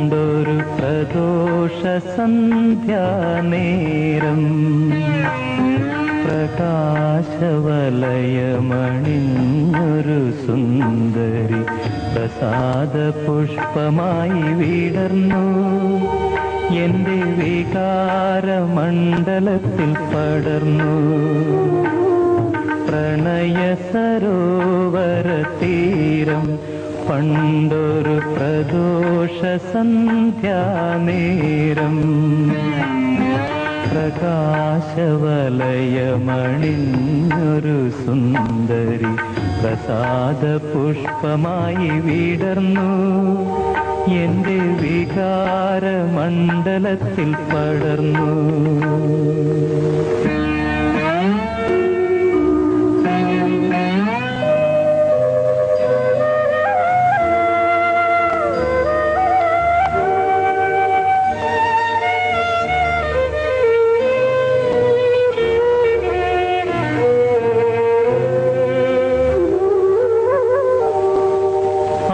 പണ്ടൊരു പ്രദോഷ സന്ധ്യാനേരം പ്രകാശവലയമണിഞ്ഞൊരു സുന്ദരി പ്രസാദ പുഷ്പമായി വിടർന്നു. എന്റെ വികാരമണ്ഡലത്തിൽ പടർന്നു. പ്രണയ സരോവര തീരം പണ്ടൊരു പ്രദോഷ സന്ധ്യാനേരം പ്രകാശവലയമണിഞ്ഞൊരു സുന്ദരി പ്രസാദ പുഷ്പമായി വിടർന്നു. എന്റെ വികാരമണ്ഡലത്തിൽ പടർന്നു.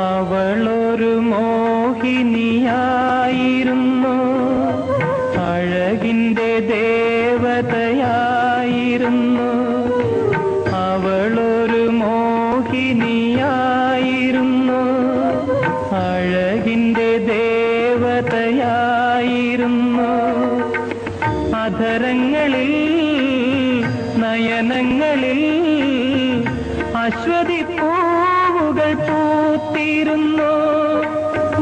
അവളൊരു മോഹിനിയായിരുന്നു, അഴകിൻ്റെ ദേവതയായിരുന്നു. അവളൊരു മോഹിനിയായിരുന്നു, അഴകിൻ്റെ ദേവതയായിരുന്നു. അധരങ്ങളിൽ നയനങ്ങളിൽ അശ്വതി പൂവുകൾ പൂത്തിരുന്നു.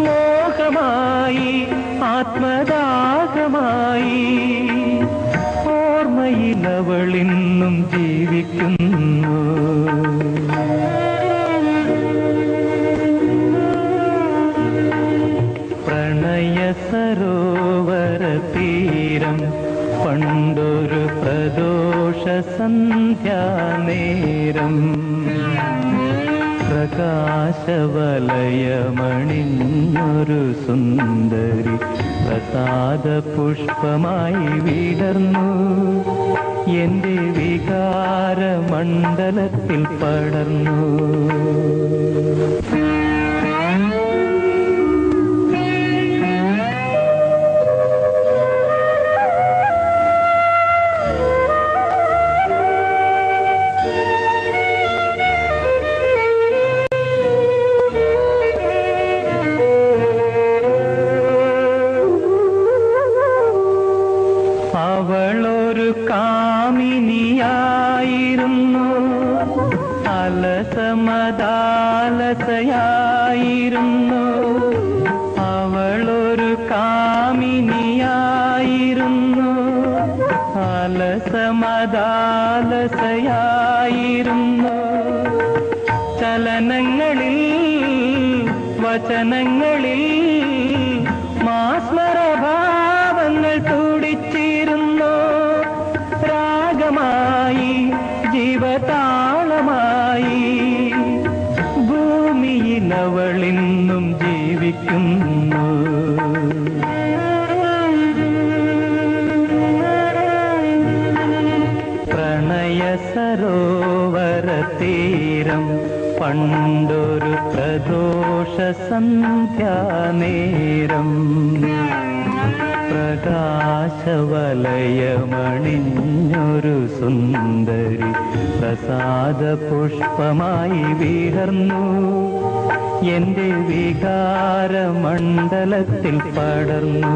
മോഹമായി ആത്മദാഹമായി ഓർമ്മയിലവളിന്നും ജീവിക്കുന്നു. പ്രണയ സരോവര തീരം പണ്ടൊരു പ്രദോഷ സന്ധ്യാനേരം പ്രകാശവലയമണിഞ്ഞൊരു സുന്ദരി പ്രസാദ പുഷ്പമായി വിടർന്നു. എന്റെ വികാരമണ്ഡലത്തിൽ പടർന്നു. അവളൊരു കാമിനിയായിരുന്നു, അലസമദാലസയായിരുന്നു. അവളൊരു കാമിനിയായിരുന്നു, അലസമദാലസയായിരുന്നു. ചലനങ്ങളിൽ വചനങ്ങളിൽ മാസ്മരഭാവങ്ങൾ തുടിച്ചിരുന്നു. രാഗമായി ജീവതാളമായി ഭൂമിയിലവളിന്നും ജീവിക്കുന്നു. പ്രണയ സരോവര തീരം പണ്ടൊരു പ്രദോഷ സന്ധ്യാനേരം പ്രകാശവലയമണിഞ്ഞൊരു സുന്ദരി പ്രസാദ പുഷ്പമായി വിടർന്നു. എന്റെ വികാരമണ്ഡലത്തിൽ പടർന്നു.